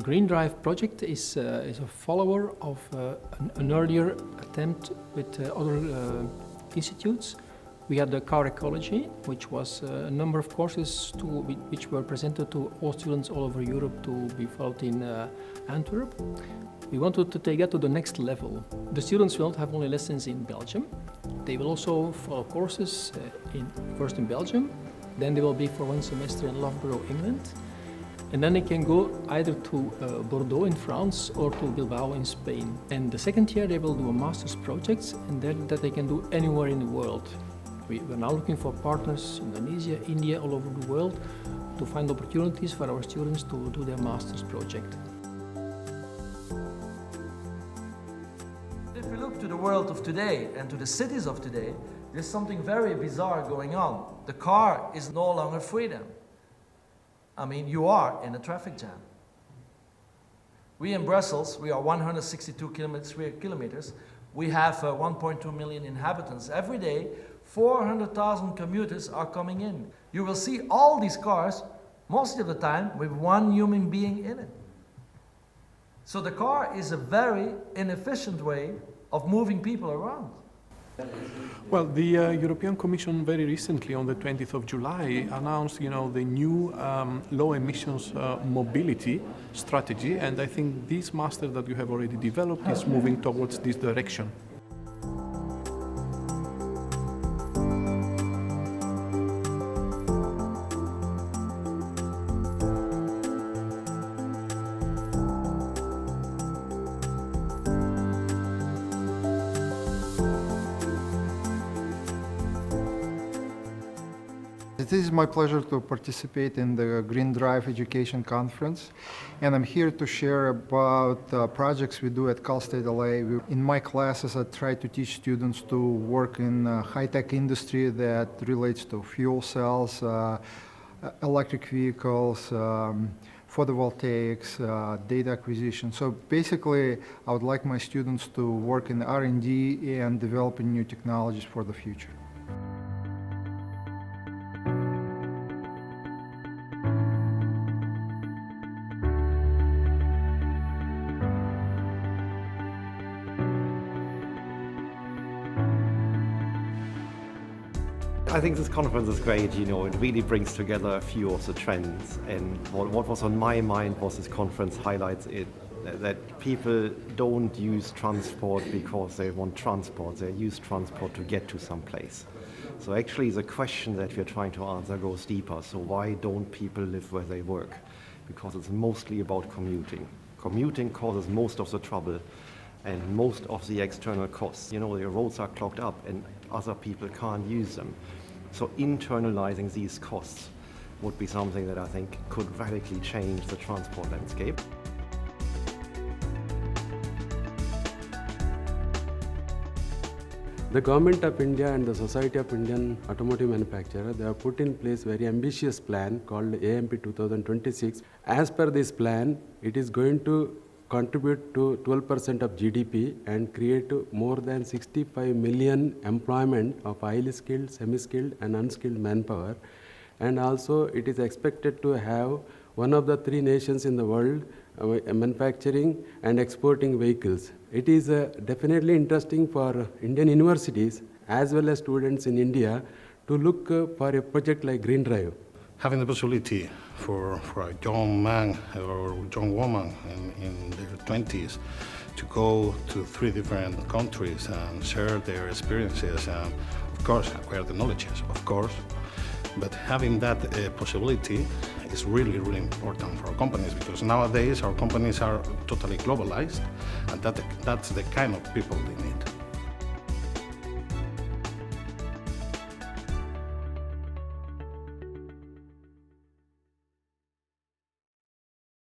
GreenDrive project is a follower of an earlier attempt with other institutes. We had the car ecology, which was a number of courses which were presented to all students all over Europe to be followed in Antwerp. We wanted to take that to the next level. The students will not have only lessons in Belgium. They will also follow courses first in Belgium, then they will be for 1 semester in Loughborough, England. And then they can go either to Bordeaux in France or to Bilbao in Spain. And the second year they will do a master's project, and then that they can do anywhere in the world. We're now looking for partners in Indonesia, India, all over the world to find opportunities for our students to do their master's project. If we look to the world of today and to the cities of today, there's something very bizarre going on. The car is no longer freedom. I mean, you are in a traffic jam. We in Brussels, we are 162 kilometers. We have 1.2 million inhabitants. Every day, 400,000 commuters are coming in. You will see all these cars, most of the time, with one human being in it. So the car is a very inefficient way of moving people around. Well, the European Commission very recently, on the 20th of July, announced, the new low emissions mobility strategy, and I think this master that you have already developed is moving towards this direction. It is my pleasure to participate in the GreenDrive Education Conference, and I'm here to share about projects we do at Cal State LA. In my classes, I try to teach students to work in high-tech industry that relates to fuel cells, electric vehicles, photovoltaics, data acquisition. So basically, I would like my students to work in R&D and developing new technologies for the future. I think this conference is great, it really brings together a few of the trends, and what was on my mind was this conference highlights it, that people don't use transport because they want transport, they use transport to get to some place. So actually the question that we're trying to answer goes deeper, so why don't people live where they work? Because it's mostly about commuting. Commuting causes most of the trouble and most of the external costs. The roads are clogged up and other people can't use them. So internalizing these costs would be something that I think could radically change the transport landscape. The Government of India and the Society of Indian Automotive Manufacturers, they have put in place a very ambitious plan called AMP 2026. As per this plan, it is going to contribute to 12% of GDP and create more than 65 million employment of highly skilled, semi-skilled and unskilled manpower. And also it is expected to have one of the 3 nations in the world manufacturing and exporting vehicles. It is definitely interesting for Indian universities as well as students in India to look for a project like GreenDrive. Having the possibility for a young man or young woman in their 20s to go to 3 different countries and share their experiences and, of course, acquire the knowledge, of course. But having that possibility is really, really important for our companies, because nowadays our companies are totally globalized, and that's the kind of people they need.